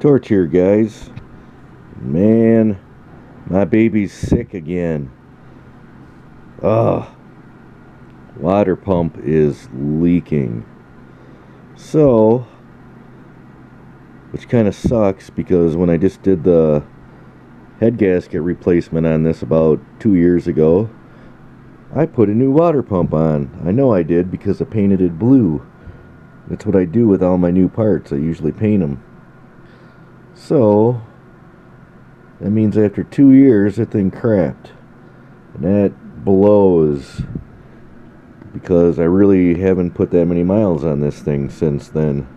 Torch here, guys. Man, my baby's sick again. Water pump is leaking. So, which kind of sucks because when I just did the head gasket replacement on this about 2 years ago, I put a new water pump on. I know I did because I painted it blue. That's what I do with all my new parts. I usually paint them. So, that means after 2 years, that thing crapped. And that blows because I really haven't put that many miles on this thing since then.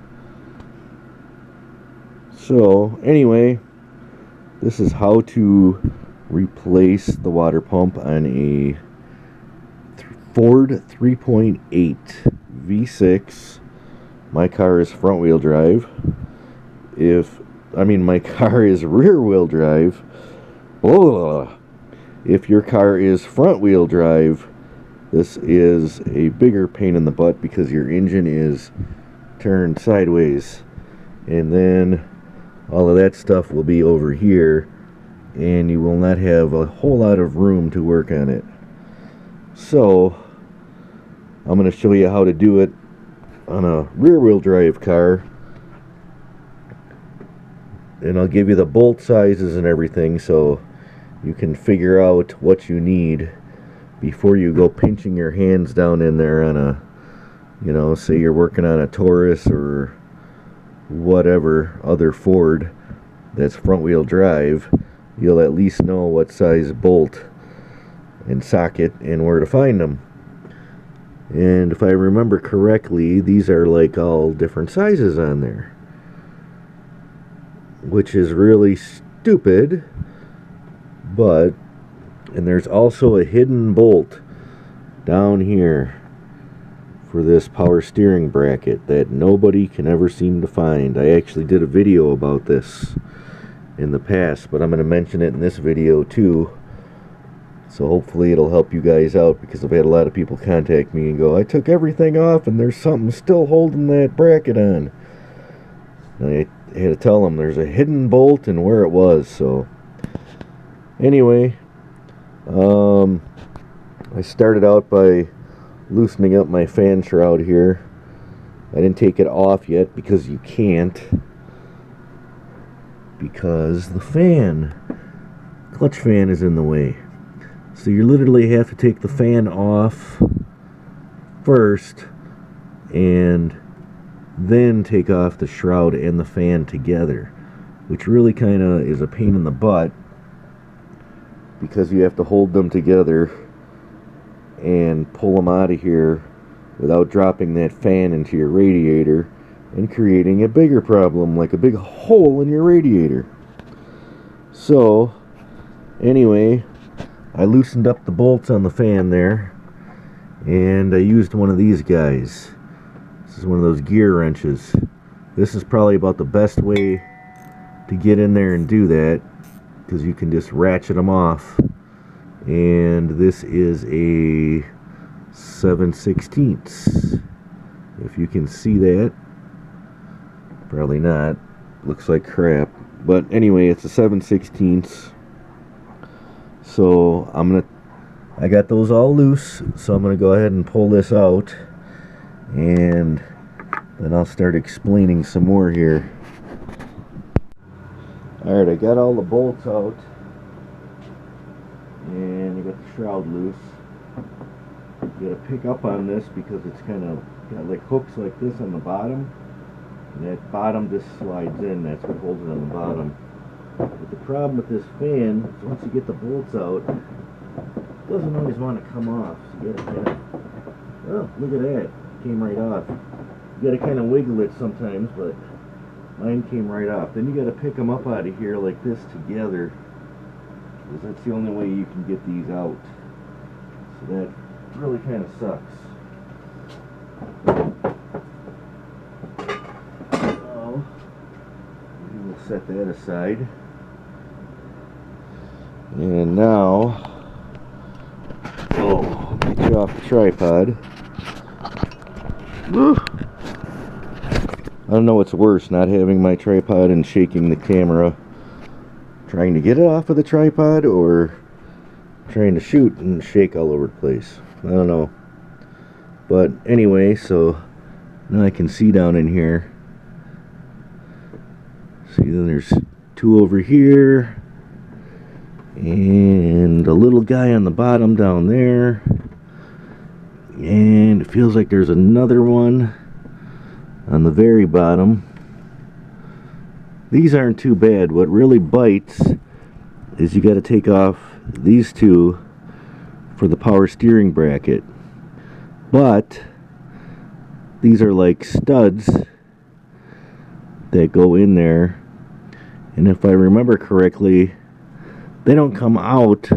So, anyway, this is how to replace the water pump on a Ford 3.8 V6. My car is front wheel drive. My car is rear wheel drive. If your car is front wheel drive, this is a bigger pain in the butt because your engine is turned sideways. And then all of that stuff will be over here, and you will not have a whole lot of room to work on it. So, I'm going to show you how to do it on a rear-wheel drive car, and I'll give you the bolt sizes and everything so you can figure out what you need before you go pinching your hands down in there on a, say you're working on a Taurus or whatever other Ford that's front-wheel drive. You'll at least know what size bolt and socket and where to find them. And if I remember correctly, these are like all different sizes on there, which is really stupid. And there's also a hidden bolt down here for this power steering bracket that nobody can ever seem to find. I actually did a video about this in the past, but I'm going to mention it in this video too. So hopefully it'll help you guys out, because I've had a lot of people contact me and go, I took everything off and there's something still holding that bracket on. And I had to tell them there's a hidden bolt and where it was. So anyway, I started out by loosening up my fan shroud here. I didn't take it off yet because you can't, because the clutch fan is in the way. So you literally have to take the fan off first and then take off the shroud and the fan together, which really kind of is a pain in the butt because you have to hold them together and pull them out of here without dropping that fan into your radiator and creating a bigger problem, like a big hole in your radiator. So anyway, I loosened up the bolts on the fan there, and I used one of these guys. This is one of those gear wrenches. This is probably about the best way to get in there and do that, because you can just ratchet them off. And this is a 7/16. If you can see that. Probably not. Looks like crap. But anyway, it's a 7/16. So I got those all loose, so I'm going to go ahead and pull this out, and then I'll start explaining some more here. Alright, I got all the bolts out, and I got the shroud loose. You got to pick up on this because it's kind of got like hooks like this on the bottom, and that bottom just slides in. That's what holds it on the bottom. But the problem with this fan is once you get the bolts out, it doesn't always want to come off. So you gotta kind of, oh, look at that, it came right off. You gotta kind of wiggle it sometimes, but mine came right off. Then you gotta pick them up out of here like this together, because that's the only way you can get these out. So that really kind of sucks. So we'll set that aside. And now, get you off the tripod. I don't know what's worse, not having my tripod and shaking the camera, trying to get it off of the tripod, or trying to shoot and shake all over the place. I don't know. But anyway, so now I can see down in here. See, then there's two over here, and a little guy on the bottom down there, and it feels like there's another one on the very bottom. These aren't too bad. What really bites is you got to take off these two for the power steering bracket, but these are like studs that go in there, and if I remember correctly, they don't come out,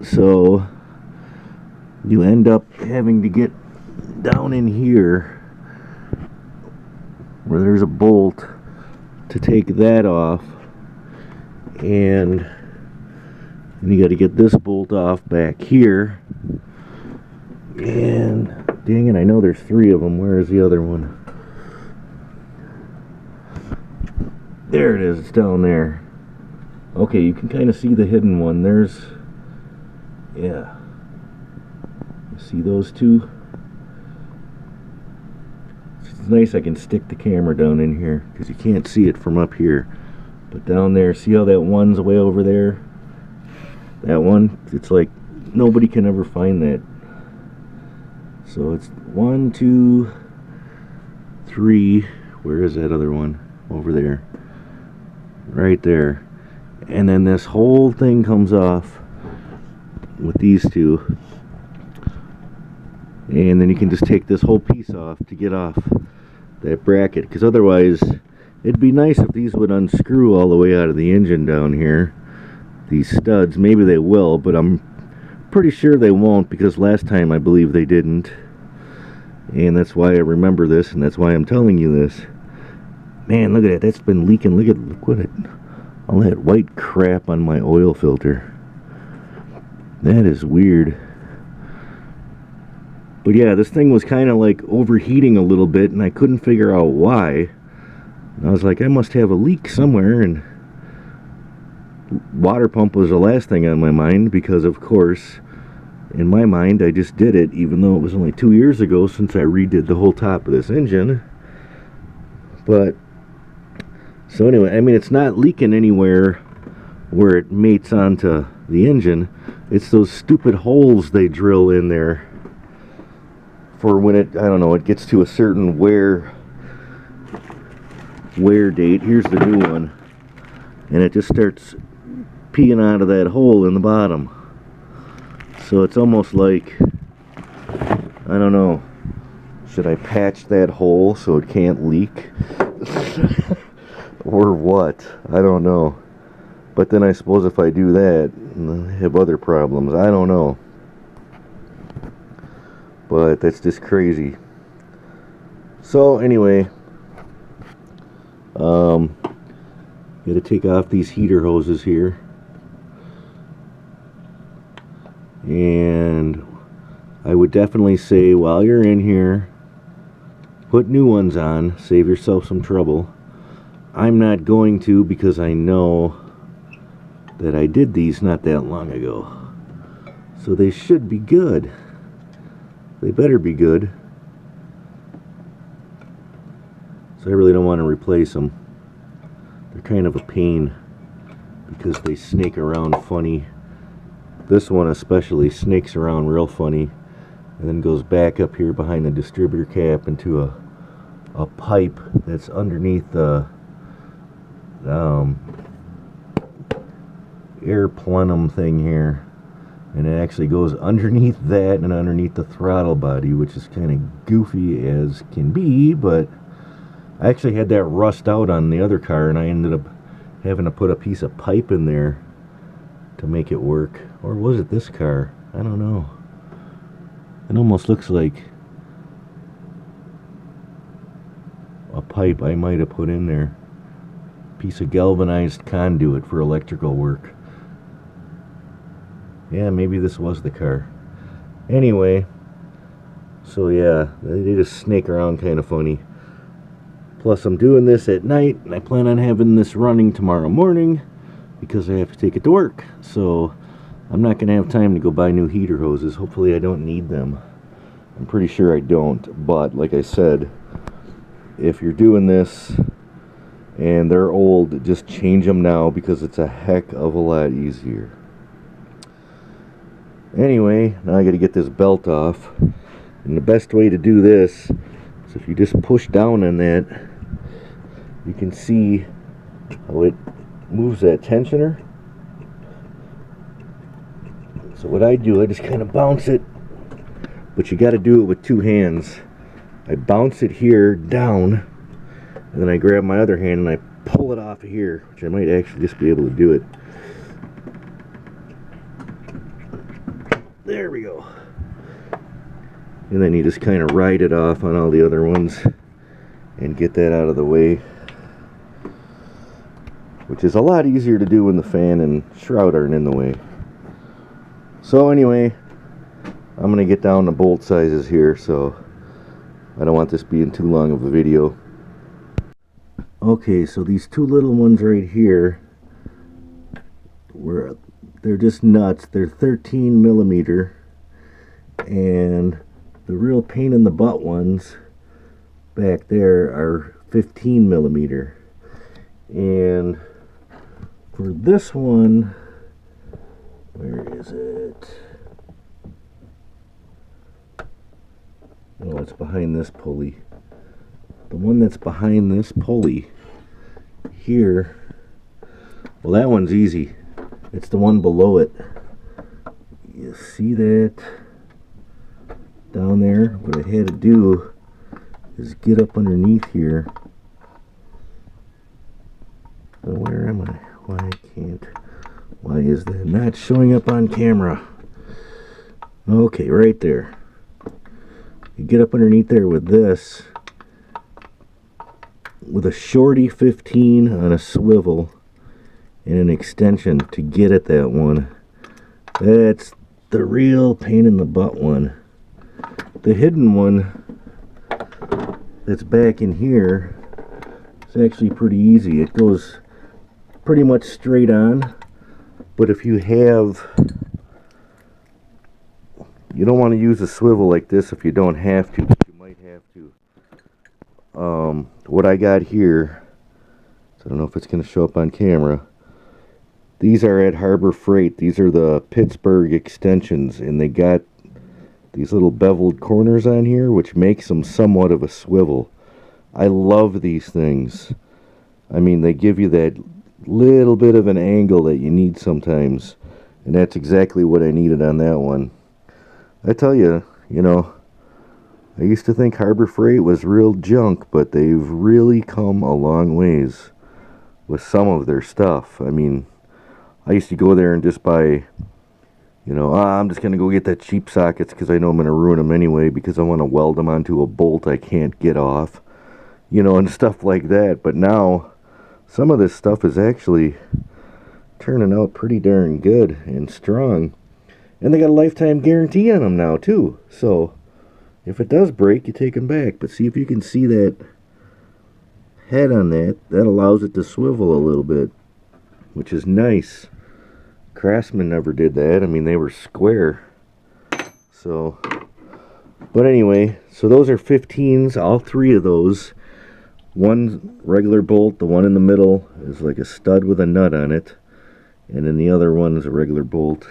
so you end up having to get down in here where there's a bolt to take that off, and you got to get this bolt off back here. And dang it, I know there's three of them. Where is the other one? There it is, it's down there. Okay, you can kind of see the hidden one. There's, yeah, you see those two? It's nice I can stick the camera down in here because you can't see it from up here. But down there, see how that one's way over there? That one, it's like nobody can ever find that. So it's 1, 2, 3. Where is that other one? Over there. Right there. And then this whole thing comes off with these two. And then you can just take this whole piece off to get off that bracket. Because otherwise, it'd be nice if these would unscrew all the way out of the engine down here. These studs, maybe they will, but I'm pretty sure they won't, because last time I believe they didn't. And that's why I remember this, and that's why I'm telling you this. Man, look at that. That's been leaking. Look what it, all that white crap on my oil filter. That is weird. But yeah, this thing was kind of like overheating a little bit, and I couldn't figure out why. And I was like, I must have a leak somewhere, and water pump was the last thing on my mind, because of course, in my mind, I just did it, even though it was only 2 years ago since I redid the whole top of this engine. But, so anyway, I mean, it's not leaking anywhere where it mates onto the engine. It's those stupid holes they drill in there for when it, I don't know, it gets to a certain wear date. Here's the new one. And it just starts peeing out of that hole in the bottom. So it's almost like, I don't know, should I patch that hole so it can't leak? Or what? I don't know. But then I suppose if I do that, I have other problems. I don't know. But that's just crazy. So anyway, got to take off these heater hoses here. And I would definitely say, while you're in here, put new ones on, save yourself some trouble. I'm not going to, because I know that I did these not that long ago. So they should be good. They better be good. So I really don't want to replace them. They're kind of a pain because they snake around funny. This one especially snakes around real funny, and then goes back up here behind the distributor cap into a pipe that's underneath the air plenum thing here, and it actually goes underneath that and underneath the throttle body, which is kind of goofy as can be. But I actually had that rust out on the other car, and I ended up having to put a piece of pipe in there to make it work. Or was it this car? I don't know. It almost looks like a pipe I might have put in there. Piece of galvanized conduit for electrical work. Yeah, maybe this was the car. Anyway, so yeah, they just snake around kind of funny. Plus I'm doing this at night, and I plan on having this running tomorrow morning because I have to take it to work. So I'm not going to have time to go buy new heater hoses. Hopefully I don't need them. I'm pretty sure I don't, but like I said, if you're doing this and they're old, just change them now because it's a heck of a lot easier. Anyway, now I got to get this belt off, and the best way to do this is if you just push down on that, you can see how it moves that tensioner. So what I do, I just kind of bounce it, but you got to do it with two hands. I bounce it here down, and then I grab my other hand and I pull it off of here, which I might actually just be able to do it. There we go. And then you just kind of ride it off on all the other ones and get that out of the way, which is a lot easier to do when the fan and shroud aren't in the way. So anyway, I'm going to get down to bolt sizes here, so I don't want this being too long of a video. Okay, so these two little ones right here, they're just nuts. They're 13 millimeter, and the real pain in the butt ones back there are 15 millimeter. And for this one, where is it? Oh, it's behind this pulley. The one that's behind this pulley here, well, that one's easy. It's the one below it. You see that down there? What I had to do is get up underneath here. Oh, where am I? Why is that not showing up on camera? Okay, right there. You get up underneath there with this, with a shorty 15 on a swivel and an extension to get at that one. That's the real pain in the butt one. The hidden one that's back in here is actually pretty easy. It goes pretty much straight on, but if you don't want to use a swivel like this if you don't have to, but you might have to. What I got here, so I don't know if it's going to show up on camera. These are at Harbor Freight. These are the Pittsburgh Extensions, and they got these little beveled corners on here, which makes them somewhat of a swivel. I love these things. I mean, they give you that little bit of an angle that you need sometimes, and that's exactly what I needed on that one. I tell you, you know, I used to think Harbor Freight was real junk, but they've really come a long ways with some of their stuff. I mean, I used to go there and just buy, you know, I'm just going to go get that cheap sockets because I know I'm going to ruin them anyway because I want to weld them onto a bolt I can't get off, you know, and stuff like that. But now, some of this stuff is actually turning out pretty darn good and strong. And they got a lifetime guarantee on them now, too. So, if it does break, you take them back. But see if you can see that head on that. That allows it to swivel a little bit, which is nice. Craftsman never did that. I mean, they were square. So, but anyway, so those are 15s, all three of those. One regular bolt, the one in the middle is like a stud with a nut on it. And then the other one is a regular bolt.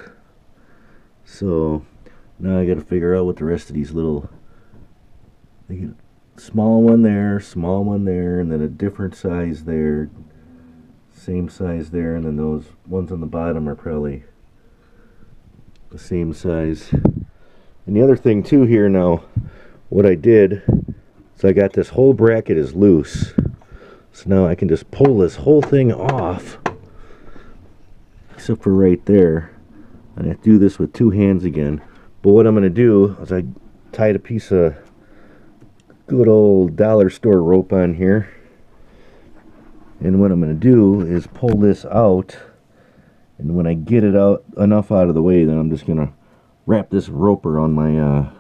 So now I got to figure out what the rest of these little, small one there, and then a different size there, same size there, and then those ones on the bottom are probably the same size. And the other thing too here now, what I did, so I got this whole bracket is loose. So now I can just pull this whole thing off, except for right there. I have to do this with two hands again. But what I'm going to do is I tied a piece of good old dollar store rope on here. And what I'm going to do is pull this out. And when I get it out enough out of the way, then I'm just going to wrap this rope around my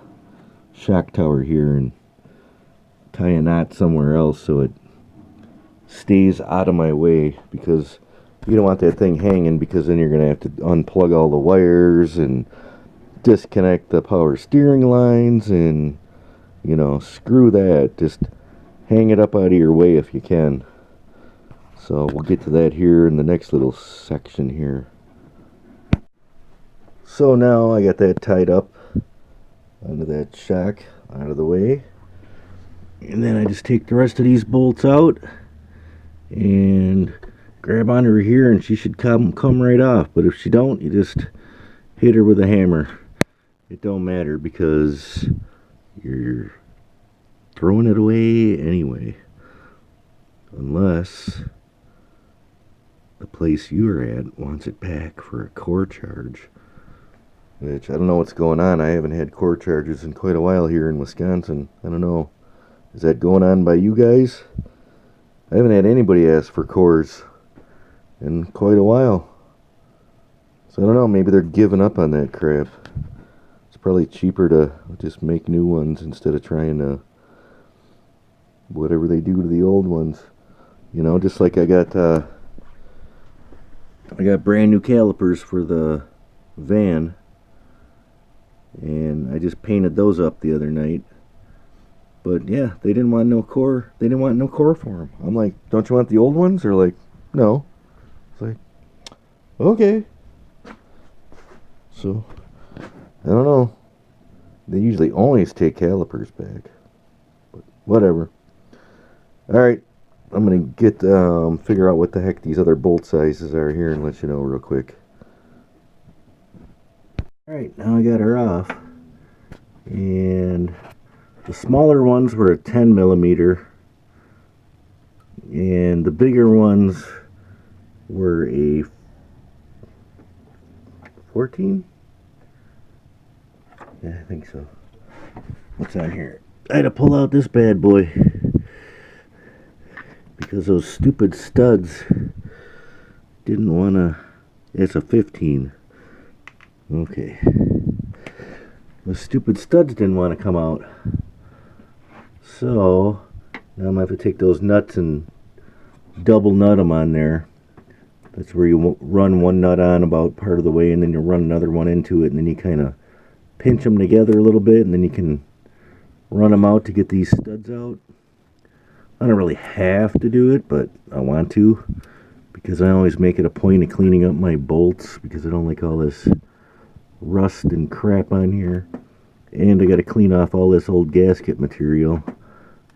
shock tower here and tie a knot somewhere else so it stays out of my way, because you don't want that thing hanging, because then you're going to have to unplug all the wires and disconnect the power steering lines, and you know, screw that. Just hang it up out of your way if you can. So we'll get to that here in the next little section here. So now I got that tied up onto that shock out of the way, and then I just take the rest of these bolts out and grab onto her here, and she should come right off. But if she don't, you just hit her with a hammer. It don't matter, because you're throwing it away anyway, unless the place you're at wants it back for a core charge, which I don't know what's going on. I haven't had core charges in quite a while here in Wisconsin. I don't know, is that going on by you guys? I haven't had anybody ask for cores in quite a while, so I don't know, maybe they're giving up on that crap. It's probably cheaper to just make new ones instead of trying to whatever they do to the old ones. You know, just like I got brand new calipers for the van, and I just painted those up the other night. But yeah, they didn't want no core. They didn't want no core for them. I'm like, don't you want the old ones? They're like, no. It's like, okay. So I don't know. They usually always take calipers back, but whatever. All right, I'm gonna get figure out what the heck these other bolt sizes are here and let you know real quick. All right, now I got her off, and the smaller ones were a 10 millimeter, and the bigger ones were a 14. Yeah, I think so. What's on here? I had to pull out this bad boy because those stupid studs didn't want to. It's a 15. Okay. Those stupid studs didn't want to come out. So now I'm going to have to take those nuts and double nut them on there. That's where you run one nut on about part of the way, and then you run another one into it, and then you kind of pinch them together a little bit, and then you can run them out to get these studs out. I don't really have to do it, but I want to, because I always make it a point of cleaning up my bolts, because I don't like all this rust and crap on here. And I got to clean off all this old gasket material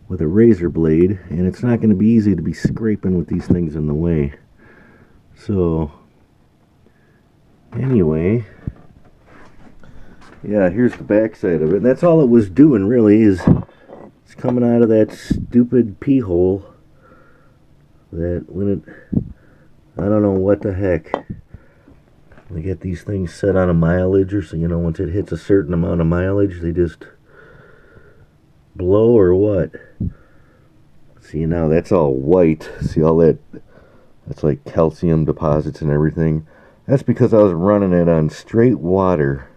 with a razor blade, and it's not going to be easy to be scraping with these things in the way. So anyway, yeah, here's the back side of it. And that's all it was doing, really, is it's coming out of that stupid pee hole that when it, I don't know what the heck, they get these things set on a mileage, or so, you know, once it hits a certain amount of mileage, they just blow, or what. See, now that's all white. See all that? That's like calcium deposits and everything. That's because I was running it on straight water.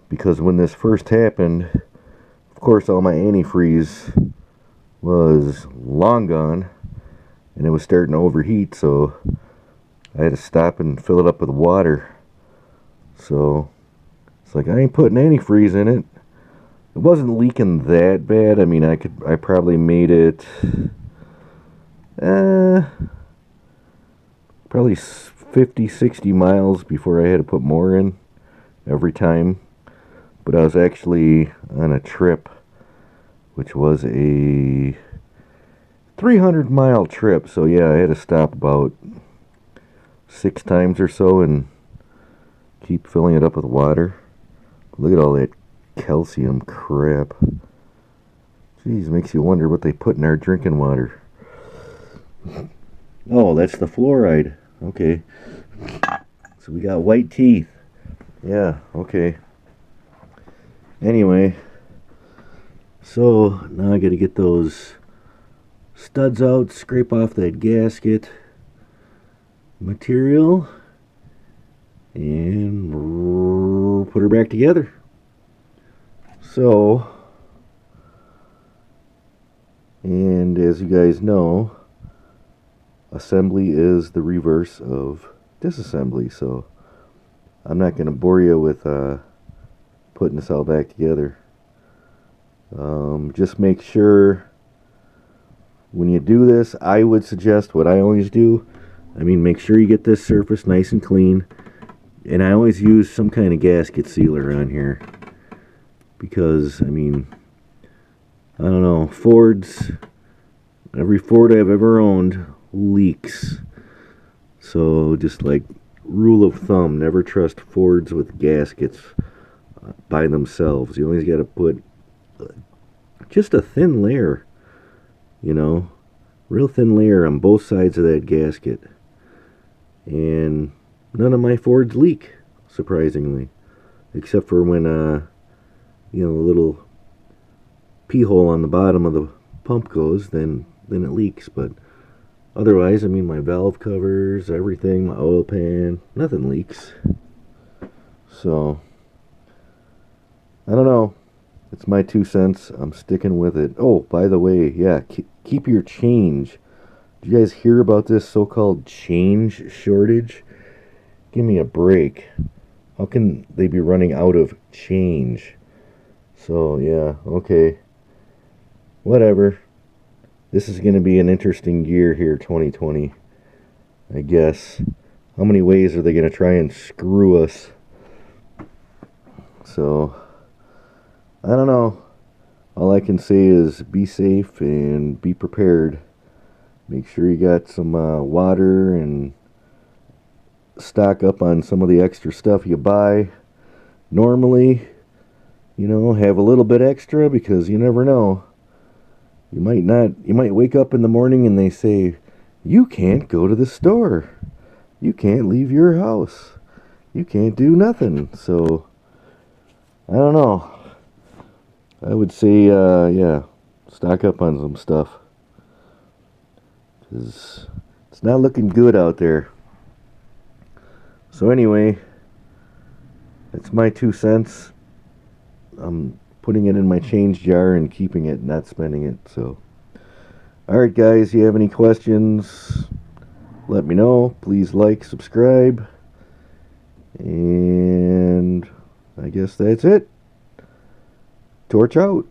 Because when this first happened, of course, all my antifreeze was long gone, and it was starting to overheat, so I had to stop and fill it up with water. So it's like, I ain't putting antifreeze in it. It wasn't leaking that bad. I mean, I probably made it probably 50, 60 miles before I had to put more in every time. But I was actually on a trip, which was a 300-mile trip. So yeah, I had to stop about 6 times or so and keep filling it up with water. Look at all that calcium crap. Jeez, makes you wonder what they put in our drinking water. Oh, that's the fluoride. Okay. So we got white teeth. Yeah, okay. Anyway, so now I got to get those studs out, scrape off that gasket material, and put her back together. So, and as you guys know, assembly is the reverse of disassembly. So I'm not going to bore you with putting this all back together. Just make sure when you do this, I would suggest what I always do. I mean, make sure you get this surface nice and clean. And I always use some kind of gasket sealer on here. Because, I mean, I don't know, Fords, every Ford I've ever owned leaks. So, just like rule of thumb, never trust Fords with gaskets by themselves. You always got to put just a thin layer, you know, real thin layer on both sides of that gasket. And none of my Fords leak, surprisingly, except for when you know, the little pee hole on the bottom of the pump goes, then it leaks. But otherwise, I mean, my valve covers, everything, my oil pan, nothing leaks. So I don't know. It's my 2 cents. I'm sticking with it. Oh, by the way, yeah, keep your change. Did you guys hear about this so-called change shortage? Give me a break. How can they be running out of change? So, yeah, okay. Whatever. This is going to be an interesting year here, 2020. I guess. How many ways are they going to try and screw us? So, I don't know. All I can say is be safe and be prepared. Make sure you got some water and stock up on some of the extra stuff you buy. Normally, you know, have a little bit extra because you never know. You might wake up in the morning and they say, you can't go to the store. You can't leave your house. You can't do nothing. So, I don't know. I would say, yeah, stock up on some stuff. Because it's not looking good out there. So anyway, that's my 2 cents. I'm putting it in my change jar and keeping it, not spending it. So, alright guys, you have any questions, let me know. Please like, subscribe. And I guess that's it. Torch out.